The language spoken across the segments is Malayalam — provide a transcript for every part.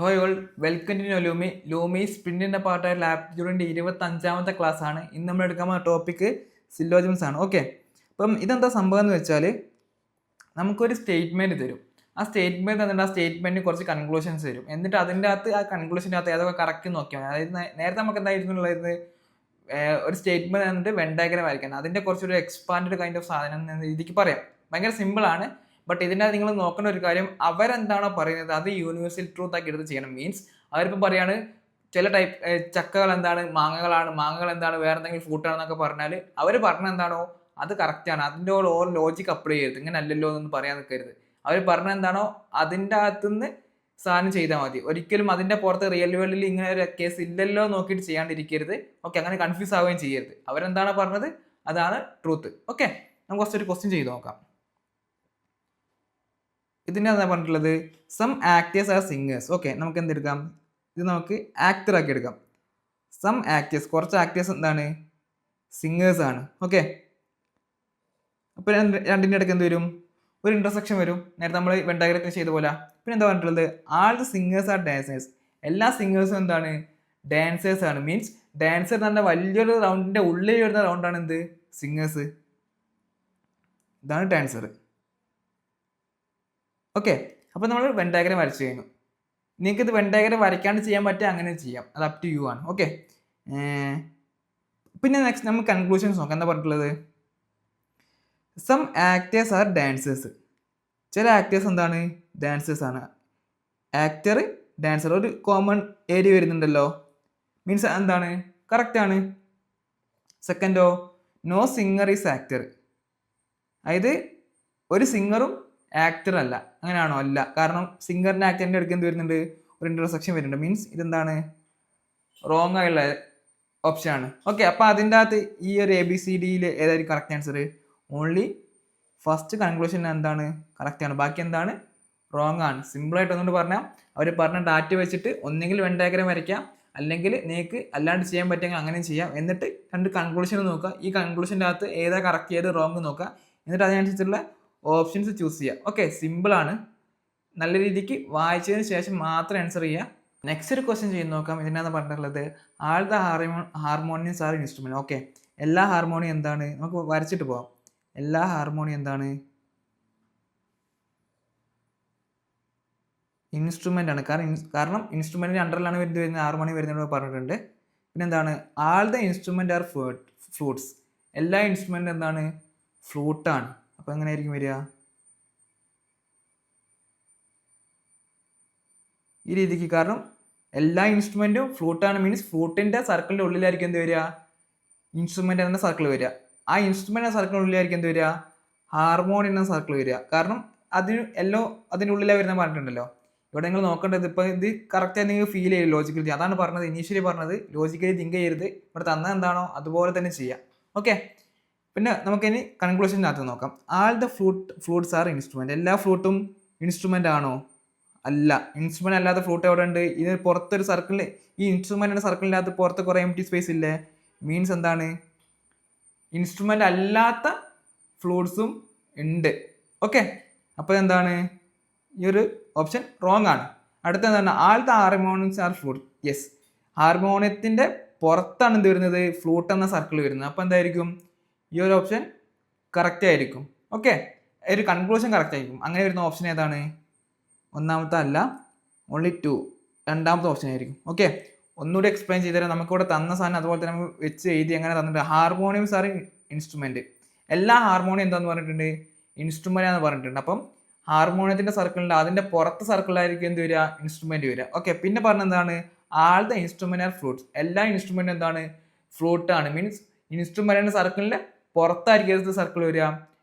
ഹോയ് ഓൾ വെൽക്കം ടു ലൂമി സ്പ്രിന്റിന്റെ പാർട്ടായ ആപ്റ്റിറ്റ്യൂഡിന്റെ 25ാമത്തെ ക്ലാസ് ആണ്. ഇന്ന് നമ്മൾ എടുക്കാൻ പോകുന്ന ടോപ്പിക്ക് സില്ലോജിംസ് ആണ്. ഓക്കെ, അപ്പം ഇതെന്താ സംഭവം എന്ന് വെച്ചാൽ നമുക്കൊരു സ്റ്റേറ്റ്മെന്റ് തരും. ആ സ്റ്റേറ്റ്മെന്റ് എന്നിട്ട് ആ സ്റ്റേറ്റ്മെന്റിന് കുറച്ച് കൺക്ലൂഷൻസ് തരും. എന്നിട്ട് അതിൻ്റെ അകത്ത് ആ കൺക്ലൂഷൻ്റെ അകത്ത് ഏതൊക്കെ കറക്റ്റ് നോക്കിയാൽ മതി. അതായത് നേരത്തെ നമുക്ക് എന്തായിരുന്നു ഒരു സ്റ്റേറ്റ്മെന്റ് എന്നിട്ട് വെൻ ഡയഗ്രം വരയ്ക്കണം. അതിന്റെ കുറച്ചൊരു എക്സ്പാൻഡ് കൈൻഡ് ഓഫ് സാധനം എന്ന രീതിക്ക് പറയാം. ഭയങ്കര സിമ്പിൾ ആണ്. ബട്ട് ഇതിൻ്റെ നിങ്ങൾ നോക്കേണ്ട ഒരു കാര്യം, അവരെന്താണോ പറയുന്നത് അത് യൂണിവേഴ്സൽ ട്രൂത്ത് ആക്കി എടുത്ത് ചെയ്യണം. മീൻസ് അവരിപ്പോൾ പറയാണ് ചില ടൈപ്പ് ചക്കകൾ എന്താണ് മാങ്ങകളാണ്, മാങ്ങകൾ എന്താണ് വേറെ എന്തെങ്കിലും ഫ്രൂട്ടാണെന്നൊക്കെ പറഞ്ഞാൽ അവർ പറഞ്ഞത് എന്താണോ അത് കറക്റ്റാണ്. അതിൻ്റെ ഓരോ ലോജിക്ക് അപ്ലൈ ചെയ്യരുത്. ഇങ്ങനെ അല്ലല്ലോ എന്നൊന്നും പറയാൻ നിൽക്കരുത്. അവർ പറഞ്ഞത് എന്താണോ അതിൻ്റെ അകത്തുനിന്ന് സാധനം ചെയ്താൽ മതി. ഒരിക്കലും അതിൻ്റെ പുറത്ത് റിയൽ വേൾഡിൽ ഇങ്ങനെ ഒരു കേസ് ഇല്ലല്ലോ നോക്കിയിട്ട് ചെയ്യാണ്ടിരിക്കരുത്. ഓക്കെ, അങ്ങനെ കൺഫ്യൂസ് ആവുകയും ചെയ്യരുത്. അവരെന്താണോ പറഞ്ഞത് അതാണ് ട്രൂത്ത്. ഓക്കെ, നമുക്ക് കുറച്ചൊരു ക്വസ്റ്റ്യൻ ചെയ്ത് നോക്കാം. ഇതിൻ്റെ എന്താ പറഞ്ഞിട്ടുള്ളത്, some actors are singers. Okay, നമുക്ക് എന്തെടുക്കാം, ഇത് നമുക്ക് ആക്ടർ ആക്കി എടുക്കാം. സം ആക്ടേഴ്സ്, കുറച്ച് ആക്ടേഴ്സ് എന്താണ് സിംഗേഴ്സ് ആണ്. ഓക്കെ, അപ്പോൾ രണ്ടിൻ്റെ ഇടയ്ക്ക് എന്ത് വരും, ഒരു ഇന്റർസെക്ഷൻ വരും. നേരത്തെ നമ്മൾ വെൻഡാഗ്രത്തിൽ ചെയ്ത പോലെ. പിന്നെ എന്താ പറഞ്ഞിട്ടുള്ളത്, all the singers are dancers. എല്ലാ സിംഗേഴ്സും എന്താണ് ഡാൻസേഴ്സ് ആണ്. മീൻസ് ഡാൻസർ എന്ന് പറഞ്ഞാൽ വലിയൊരു റൗണ്ടിന്റെ ഉള്ളിൽ വരുന്ന റൗണ്ടാണ് എന്ത് സിംഗേഴ്സ്. ഇതാണ് ഡാൻസർ. ഓക്കെ, അപ്പോൾ നമ്മൾ വെൻ ഡയഗ്രം വരച്ചു കഴിഞ്ഞു. നിങ്ങൾക്ക് ഇത് വെൻ ഡയഗ്രം വരയ്ക്കാണ്ട് ചെയ്യാൻ പറ്റുക, അങ്ങനെ ചെയ്യാം. അത് അപ് ടു യു ആണ്. ഓക്കെ, പിന്നെ നെക്സ്റ്റ് നമുക്ക് കൺക്ലൂഷൻസ് നോക്കാം. എന്താ പറഞ്ഞിട്ടുള്ളത്, സം ആക്ടേഴ്സ് ആർ ഡാൻസേഴ്സ്. ചില ആക്ടേഴ്സ് എന്താണ് ഡാൻസേഴ്സ് ആണ്. ആക്ടർ ഡാൻസർ ഒരു കോമൺ ഏരിയ വരുന്നുണ്ടല്ലോ. മീൻസ് എന്താണ് കറക്റ്റ് ആണ്. സെക്കൻഡോ, നോ സിംഗർ ഈസ് ആക്ടർ. അതായത് ഒരു സിംഗറും ആക്ടർ അല്ല. അങ്ങനെയാണോ? അല്ല. കാരണം സിംഗറിൻ്റെ ആക്ടറിൻ്റെ അടുത്ത് എന്ത് വരുന്നുണ്ട്, ഒരു ഇന്റർസെക്ഷൻ വരുന്നുണ്ട്. മീൻസ് ഇതെന്താണ് റോങ് ആയുള്ള ഓപ്ഷൻ ആണ്. ഓക്കെ, അപ്പോൾ അതിൻ്റെ അകത്ത് ഈ ഒരു ABCDയിൽ ഏതായിരിക്കും correct answer? Only first conclusion എന്താണ് കറക്റ്റ് ആണ്, ബാക്കി എന്താണ് റോങ് ആണ്. സിമ്പിളായിട്ട് ഒന്നുകൊണ്ട് പറഞ്ഞാൽ അവർ പറഞ്ഞ ഡാറ്റ വെച്ചിട്ട് ഒന്നെങ്കിൽ വെൻ ഡയഗ്രം വരയ്ക്കാം, അല്ലെങ്കിൽ നിങ്ങൾക്ക് അല്ലാണ്ട് ചെയ്യാൻ പറ്റുമെങ്കിൽ അങ്ങനെയും ചെയ്യാം. എന്നിട്ട് രണ്ട് കൺക്ലൂഷൻ നോക്കുക. ഈ കൺക്ലൂഷൻ്റെ അകത്ത് ഏതാ കറക്റ്റ് ഏത് റോങ് നോക്കുക. എന്നിട്ട് അതിനനുസരിച്ചുള്ള ഓപ്ഷൻസ് ചൂസ് ചെയ്യുക. ഓക്കെ, സിമ്പിളാണ്. നല്ല രീതിക്ക് വായിച്ചതിന് ശേഷം മാത്രം ആൻസർ ചെയ്യുക. നെക്സ്റ്റ് ഒരു ക്വസ്റ്റ്യൻ ചെയ്ത് നോക്കാം. ഇതിനകത്ത് പറഞ്ഞിട്ടുള്ളത് all the harmoniums are instrument. Okay, എല്ലാ ഹാർമോണിയം എന്താണ്, നമുക്ക് വരച്ചിട്ട് പോവാം. എല്ലാ ഹാർമോണിയം എന്താണ് ഇൻസ്ട്രുമെന്റ് ആണ്. കാരണം ഇൻസ്ട്രുമെന്റിന്റെ അണ്ടറിലാണ് വരുന്നത്, ഹാർമോണിയം വരുന്നത് പറഞ്ഞിട്ടുണ്ട്. പിന്നെ എന്താണ് all the instrument are flutes. എല്ലാ ഇൻസ്ട്രുമെന്റ് എന്താണ് ഫ്ലൂട്ടാണ്. അപ്പോൾ എങ്ങനെയായിരിക്കും വരിക, ഈ രീതിക്ക്. കാരണം എല്ലാ ഇൻസ്ട്രുമെന്റും ഫ്ലൂട്ടാണ്. മീൻസ് ഫ്ലൂട്ടിന്റെ സർക്കിളിന്റെ ഉള്ളിലായിരിക്കും എന്ത് വരിക, ഇൻസ്ട്രുമെന്റ് എന്ന സർക്കിൾ വരിക. ആ ഇൻസ്ട്രുമെന്റ് എന്ന സർക്കിളിന്റെ ഉള്ളിലായിരിക്കും എന്ത് വരിക, ഹാർമോണിയം എന്ന സർക്കിൾ വരിക. കാരണം അതിൻ്റെ ഉള്ളിലാണ് വരുന്ന പറഞ്ഞിട്ടുണ്ടല്ലോ. ഇവിടെ നിങ്ങൾ നോക്കേണ്ടത്, ഇപ്പോൾ ഇത് കറക്റ്റായി നിങ്ങൾക്ക് ഫീൽ ചെയ്യും ലോജിക്കലി. അതാണ് പറഞ്ഞത്, ഇനീഷ്യലി പറഞ്ഞത് ലോജിക്കലി തിങ്ക് ചെയ്യരുത്. ഇവിടെ തന്നത് എന്താണോ അതുപോലെ തന്നെ ചെയ്യാം. ഓക്കെ, പിന്നെ നമുക്കിനി കൺക്ലൂഷനകത്ത് നോക്കാം. All the flutes are instrument. എല്ലാ ഫ്ലൂട്ടും ഇൻസ്ട്രുമെന്റ് ആണോ? അല്ല. ഇൻസ്ട്രുമെന്റ് അല്ലാത്ത ഫ്ലൂട്ട് എവിടെ ഉണ്ട്? ഇത് പുറത്തൊരു സർക്കിളിൽ, ഈ ഇൻസ്ട്രുമെന്റിന്റെ സർക്കിളിൻ്റെ അകത്ത് പുറത്ത് കുറേ എംപ്റ്റി സ്പേസ് ഇല്ലേ? മീൻസ് എന്താണ് ഇൻസ്ട്രുമെന്റ് അല്ലാത്ത ഫ്ലൂട്ട്സും ഉണ്ട്. ഓക്കെ, അപ്പോൾ എന്താണ് ഈ ഒരു ഓപ്ഷൻ റോങ് ആണ്. അടുത്ത എന്താണ് all the harmoniums are flute. Yes, ഹാർമോണിയത്തിന്റെ പുറത്താണ് എന്ത് വരുന്നത്, ഫ്ലൂട്ട് എന്ന സർക്കിൾ വരുന്നത്. അപ്പോൾ എന്തായിരിക്കും ഈ ഒരു ഓപ്ഷൻ കറക്റ്റ് ആയിരിക്കും. ഓക്കെ, ഒരു കൺക്ലൂഷൻ കറക്റ്റ് ആയിരിക്കും. അങ്ങനെ വരുന്ന ഓപ്ഷൻ ഏതാണ്? ഒന്നാമത്തെ അല്ല, ഓൺലി 2, രണ്ടാമത്തെ ഓപ്ഷൻ ആയിരിക്കും. ഓക്കെ, ഒന്നുകൂടി എക്സ്പ്ലെയിൻ ചെയ്തുതരാം. നമുക്കിവിടെ തന്ന സാധനം അതുപോലെ തന്നെ നമുക്ക് വെച്ച് എഴുതി എങ്ങനെ തന്നിട്ട്, ഹാർമോണിയംസ് ആർ ഇൻസ്ട്രുമെന്റ്. എല്ലാ ഹാർമോണിയം എന്താന്ന് പറഞ്ഞിട്ടുണ്ട്, ഇൻസ്ട്രുമെന്റ് എന്ന് പറഞ്ഞിട്ടുണ്ട്. അപ്പം ഹാർമോണിയത്തിന്റെ സർക്കിളിൽ അതിന്റെ പുറത്തെ സർക്കിളിലായിരിക്കും എന്ത് വരിക, ഇൻസ്ട്രുമെന്റ് വരിക. ഓക്കെ, പിന്നെ പറഞ്ഞ എന്താണ് all the instrument are flutes. എല്ലാ ഇൻസ്ട്രുമെന്റും എന്താണ് ഫ്ലൂട്ട് ആണ്. മീൻസ് ഇൻസ്ട്രുമെന്റിന്റെ സർക്കിളിന്റെ പുറത്തായിരിക്കും സർക്കിൾ വരിക,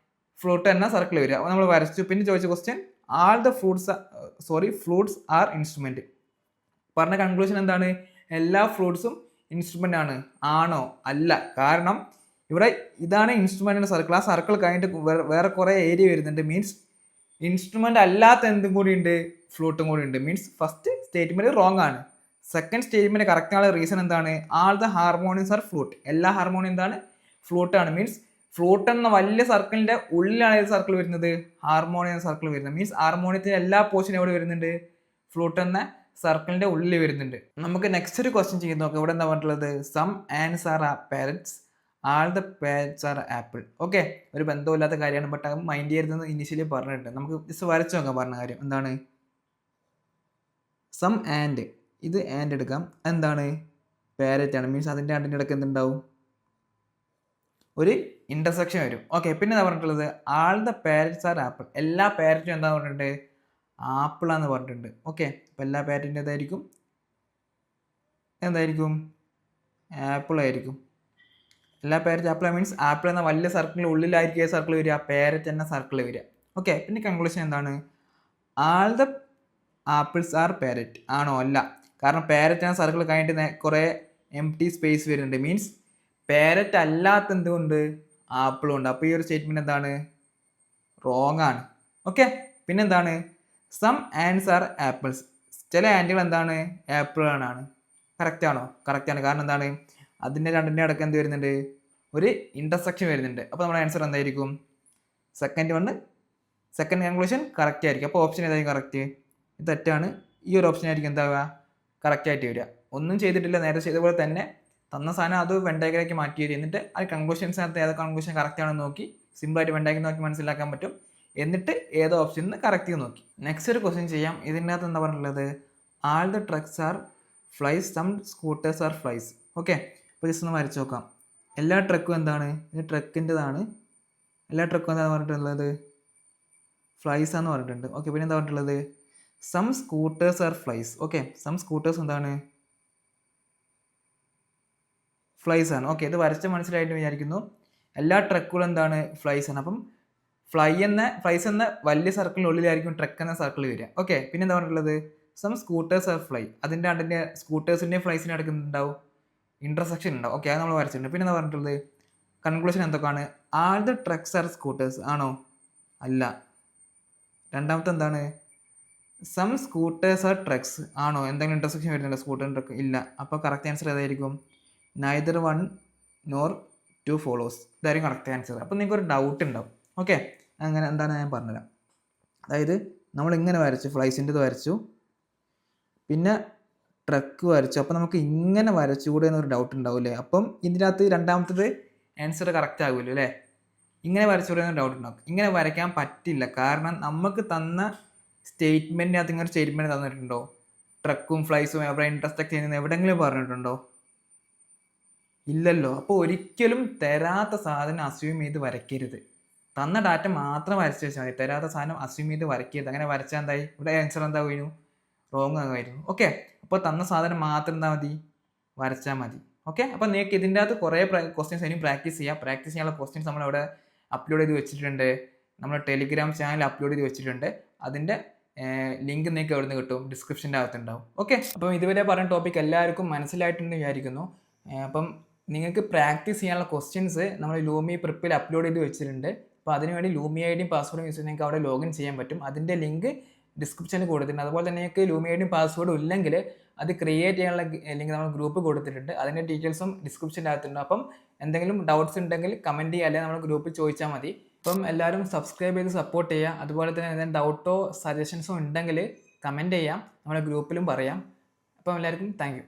ഫ്ലൂട്ട് എന്ന സർക്കിൾ വരിക. അപ്പോൾ നമ്മൾ വരച്ചു. പിന്നെ ചോദിച്ച question all the flutes are instrument. പറഞ്ഞ കൺക്ലൂഷൻ എന്താണ്, എല്ലാ ഫ്ലൂട്ട്സും ഇൻസ്ട്രുമെന്റ് ആണ്. ആണോ? അല്ല. കാരണം ഇവിടെ ഇതാണ് ഇൻസ്ട്രുമെന്റിന്റെ സർക്കിൾ. ആ സർക്കിൾ കഴിഞ്ഞിട്ട് വേറെ കുറേ ഏരിയ വരുന്നുണ്ട്. മീൻസ് ഇൻസ്ട്രുമെന്റ് അല്ലാത്ത എന്തും കൂടി ഉണ്ട്, ഫ്ലൂട്ടും കൂടി ഉണ്ട്. മീൻസ് ഫസ്റ്റ് സ്റ്റേറ്റ്മെന്റ് റോങ് ആണ്. സെക്കൻഡ് സ്റ്റേറ്റ്മെന്റ് കറക്റ്റ് ആയുള്ള റീസൺ എന്താണ്, all the harmoniums are flute. എല്ലാ ഹാർമോണിയം എന്താണ് ഫ്ലൂട്ടാണ്. മീൻസ് ഫ്ലൂട്ട് എന്ന വലിയ സർക്കിളിന്റെ ഉള്ളിലാണ് ഏത് സർക്കിൾ വരുന്നത്, ഹാർമോണിയം സർക്കിൾ വരുന്നത്. മീൻസ് ഹാർമോണിയത്തിന്റെ എല്ലാ പോർഷനും എവിടെ വരുന്നുണ്ട്, ഫ്ലൂട്ട് എന്ന സർക്കിളിൻ്റെ ഉള്ളിൽ വരുന്നുണ്ട്. നമുക്ക് നെക്സ്റ്റ് ഒരു ക്വസ്റ്റ്യൻ ചെയ്ത് നോക്കാം. ഇവിടെ എന്താ പറഞ്ഞിട്ടുള്ളത്? Some ants are parrots, all the parrots are apple. Okay, ഒരു ബന്ധമില്ലാത്ത കാര്യമാണ്, ബട്ട് അത് മൈൻഡ് ചെയ്യരുതെന്ന് ഇനീഷ്യലി പറഞ്ഞിട്ടുണ്ട്. നമുക്ക് ജസ്റ്റ് വരച്ച് നോക്കാം. പറഞ്ഞ കാര്യം എന്താണ്? സം ആൻഡ്, ഇത് ആൻഡ് എടുക്കാം. എന്താണ്? പാരറ്റ് ആണ്, മീൻസ് അതിൻ്റെ ആണ്ടിൻ്റെ ഇടയ്ക്ക് എന്തുണ്ടാവും? ഒരു ഇൻ്റർസെക്ഷൻ വരും. ഓക്കെ, പിന്നെ എന്താ പറഞ്ഞിട്ടുള്ളത്? All the parrots are apple. എല്ലാ പാരറ്റും എന്താ പറഞ്ഞിട്ടുണ്ട്? ആപ്പിളാന്ന് പറഞ്ഞിട്ടുണ്ട്. ഓക്കെ, അപ്പോൾ എല്ലാ പാരറ്റിൻ്റെ എന്തായിരിക്കും? ആപ്പിൾ ആയിരിക്കും. എല്ലാ പാരറ്റ് ആപ്പിൾ മീൻസ് ആപ്പിൾ എന്ന വലിയ സർക്കിളിൻ്റെ ഉള്ളിലായിരിക്കും സർക്കിൾ വരിക, പാരറ്റ് എന്ന സർക്കിൾ വരിക. ഓക്കെ, പിന്നെ കൺക്ലൂഷൻ എന്താണ്? All the apples are parrot ആണോ? അല്ല. കാരണം പാരറ്റ് എന്ന സർക്കിൾ കഴിഞ്ഞിട്ട് കുറേ എംപ്റ്റി സ്പേസ് വരുന്നുണ്ട്. മീൻസ് പാരറ്റ് അല്ലാത്ത എന്തുകൊണ്ട്? ആപ്പിളും ഉണ്ട്. അപ്പോൾ ഈ ഒരു സ്റ്റേറ്റ്മെൻറ്റ് എന്താണ്? റോങ് ആണ്. ഓക്കെ, പിന്നെന്താണ്? Some ants are apples. ചില ആൻറ്റുകൾ എന്താണ്? ആപ്പിളാണ്. കറക്റ്റ് ആണോ? കറക്റ്റ് ആണ്. കാരണം എന്താണ്? അതിൻ്റെ രണ്ടിൻ്റെ ഇടയ്ക്ക് എന്ത് വരുന്നുണ്ട്? ഒരു ഇൻ്റർസെക്ഷൻ വരുന്നുണ്ട്. അപ്പോൾ നമ്മുടെ ആൻസർ എന്തായിരിക്കും? സെക്കൻഡ് കൺക്ലൂഷൻ കറക്റ്റ് ആയിരിക്കും. അപ്പോൾ ഓപ്ഷൻ ഏതായിരിക്കും കറക്റ്റ്? ഇത് തെറ്റാണ്. ഈ ഒരു ഓപ്ഷൻ ആയിരിക്കും എന്താവുക? കറക്റ്റ് ആയിട്ട് വരിക. ഒന്നും ചെയ്തിട്ടില്ല, നേരെ ചെയ്ത പോലെ തന്നെ തന്ന സാധനം അത് വെണ്ടയ്ക്കലേക്ക് മാറ്റി വരും. എന്നിട്ട് ആ കൺക്ലൂഷൻസിനകത്ത് ഏത് കൺക്ലൂഷൻ കറക്റ്റ് ആണെന്ന് നോക്കി സിമ്പിളായിട്ട് വെണ്ടയ്ക്ക് നോക്കി മനസ്സിലാക്കാൻ പറ്റും. എന്നിട്ട് ഏത് ഓപ്ഷനിൽ കറക്റ്റ് ചെയ്ത് നോക്കി. നെക്സ്റ്റ് ഒരു ക്വസ്റ്റ്യൻ ചെയ്യാം. ഇതിൻ്റെ അകത്ത് എന്താ പറഞ്ഞിട്ടുള്ളത്? All the trucks are flies, some scooters are flies. Okay, അപ്പോൾ ജസ്റ്റ് ഒന്ന് വരച്ച് നോക്കാം. എല്ലാ ട്രക്കും എന്താണ്? ഇത് ട്രക്കിൻ്റെതാണ്. എല്ലാ ട്രക്കും എന്താണ് പറഞ്ഞിട്ടുള്ളത്? ഫ്ലൈസ് ആണെന്ന് പറഞ്ഞിട്ടുണ്ട്. ഓക്കെ, പിന്നെ എന്താ പറഞ്ഞിട്ടുള്ളത്? Some scooters are flies. Okay, some scooters എന്താണ്? ഫ്ലൈസ് ആണ്. ഓക്കെ, ഇത് വരച്ച് മനസ്സിലായിട്ട് വിചാരിക്കുന്നു. എല്ലാ ട്രക്കുകളും എന്താണ്? ഫ്ലൈസ് ആണ്. അപ്പം ഫ്ലൈസ് എന്ന വലിയ സർക്കിളിനുള്ളിലായിരിക്കും ട്രക്ക് എന്ന സർക്കിൾ വരിക. ഓക്കെ, പിന്നെ എന്താ പറഞ്ഞിട്ടുള്ളത്? Some scooters are fly. അതിൻ്റെ സ്കൂട്ടേഴ്സിൻ്റെയും ഫ്ലൈസിൻ്റെ അടുക്കുന്നുണ്ടാവും ഇൻ്റർസെക്ഷൻ ഉണ്ടാവും. ഓക്കെ, അത് നമ്മൾ വരച്ചിട്ടുണ്ട്. പിന്നെ എന്താ പറഞ്ഞിട്ടുള്ളത്? കൺക്ലൂഷൻ എന്തൊക്കെയാണ്? All the trucks are scooters ആണോ? അല്ല. രണ്ടാമത്തെ എന്താണ്? സം സ്കൂട്ടേഴ്സ് ആർ ട്രക്സ് ആണോ? എന്തെങ്കിലും ഇൻ്റർസെക്ഷൻ വരുന്നുണ്ടോ സ്കൂട്ടർ ട്രക്ക്? ഇല്ല. അപ്പോൾ കറക്റ്റ് ആൻസർ ഏതായിരിക്കും? Neither one nor two follows. ഇതായിരിക്കും കറക്റ്റ് ആൻസർ. അപ്പോൾ നിങ്ങൾക്ക് ഒരു ഡൗട്ട് ഉണ്ടാവും. ഓക്കെ, അങ്ങനെ എന്താണ് ഞാൻ പറഞ്ഞുതരാം. അതായത് നമ്മളിങ്ങനെ വരച്ചു, ഫ്ലൈസിൻ്റെത് വരച്ചു, പിന്നെ ട്രക്ക് വരച്ചു. അപ്പോൾ നമുക്ക് ഇങ്ങനെ വരച്ചുകൂടെ എന്നൊരു ഡൗട്ട് ഉണ്ടാവില്ലേ? അപ്പം ഇതിനകത്ത് രണ്ടാമത്തത് ആൻസർ കറക്റ്റ് ആകുമല്ലോ അല്ലേ? ഇങ്ങനെ വരച്ചുകൂടെ എന്നൊരു ഡൗട്ട് ഉണ്ടാവും. ഇങ്ങനെ വരയ്ക്കാൻ പറ്റില്ല. കാരണം നമുക്ക് തന്ന സ്റ്റേറ്റ്മെൻറ്റിനകത്ത് ഇങ്ങനെ സ്റ്റേറ്റ്മെൻറ്റ് തന്നിട്ടുണ്ടോ? ട്രക്കും ഫ്ലൈസും എവിടെ ഇൻട്രസെക്ട് ചെയ്യുന്നത് എവിടെയെങ്കിലും പറഞ്ഞിട്ടുണ്ടോ? ഇല്ലല്ലോ. അപ്പോൾ ഒരിക്കലും തരാത്ത സാധനം അസ്യൂം ചെയ്ത് വരയ്ക്കരുത്. തന്ന ഡാറ്റ മാത്രം വരച്ച് വെച്ചാൽ മതി. തരാത്ത സാധനം അസ്യൂം ചെയ്ത് വരയ്ക്കരുത്. അങ്ങനെ വരച്ചാൽ എന്തായി? ഇവിടെ ആൻസർ എന്താവുമായിരുന്നു? റോങ് ആകുമായിരുന്നു. ഓക്കെ, അപ്പോൾ തന്ന സാധനം മാത്രം എന്താ മതി? വരച്ചാൽ മതി. ഓക്കെ, അപ്പോൾ നിങ്ങൾക്ക് ഇതിൻ്റെ അകത്ത് കുറേ ക്വസ്റ്റ്യൻസ് ഇനിയും പ്രാക്ടീസ് ചെയ്യാം. പ്രാക്ടീസ് ചെയ്യാനുള്ള ക്വസ്റ്റ്യൻസ് നമ്മളവിടെ അപ്ലോഡ് ചെയ്ത് വെച്ചിട്ടുണ്ട്. നമ്മുടെ ടെലിഗ്രാം ചാനൽ അപ്ലോഡ് ചെയ്ത് വെച്ചിട്ടുണ്ട്. അതിൻ്റെ ലിങ്ക് നിങ്ങൾക്ക് എവിടെ നിന്ന് കിട്ടും? ഡിസ്ക്രിപ്ഷൻ്റെ അകത്തുണ്ടാവും. ഓക്കെ, അപ്പം ഇതുവരെ പറഞ്ഞ ടോപ്പിക് എല്ലാവർക്കും മനസ്സിലായിട്ടുണ്ടെന്ന് വിചാരിക്കുന്നു. അപ്പം നിങ്ങൾക്ക് പ്രാക്ടീസ് ചെയ്യാനുള്ള ക്വസ്റ്റ്യൻസ് നമ്മൾ ലൂമി പ്രിപ്പിൽ അപ്ലോഡ് ചെയ്ത് വെച്ചിട്ടുണ്ട്. അപ്പോൾ അതിനുവേണ്ടി ലൂമി ഐഡിയും പാസ്വേഡും യൂസ് ചെയ്ത് നിങ്ങൾക്ക് അവിടെ ലോഗിൻ ചെയ്യാൻ പറ്റും. അതിൻ്റെ ലിങ്ക് ഡിസ്ക്രിപ്ഷനിൽ കൊടുത്തിട്ടുണ്ട്. അതുപോലെ തന്നെ നിങ്ങൾക്ക് ലൂമി ഐഡിയും പാസ്വേഡും ഇല്ലെങ്കിൽ അത് ക്രിയേറ്റ് ചെയ്യാനുള്ള ലിങ്ക് നമ്മൾ ഗ്രൂപ്പ് കൊടുത്തിട്ടുണ്ട്. അതിൻ്റെ ഡീറ്റെയിൽസും ഡിസ്ക്രിപ്ഷൻ്റെ അകത്തുണ്ട്. അപ്പം എന്തെങ്കിലും ഡൗട്ട്സ് ഉണ്ടെങ്കിൽ കമൻറ്റ് ചെയ്യുക, അല്ലെങ്കിൽ നമ്മൾ ഗ്രൂപ്പിൽ ചോദിച്ചാൽ മതി. അപ്പം എല്ലാവരും സബ്സ്ക്രൈബ് ചെയ്ത് സപ്പോർട്ട് ചെയ്യുക. അതുപോലെ തന്നെ എന്തെങ്കിലും ഡൗട്ടോ സജഷൻസോ ഉണ്ടെങ്കിൽ കമൻറ്റ് ചെയ്യാം, നമ്മുടെ ഗ്രൂപ്പിലും പറയാം. അപ്പം എല്ലാവർക്കും താങ്ക് യു.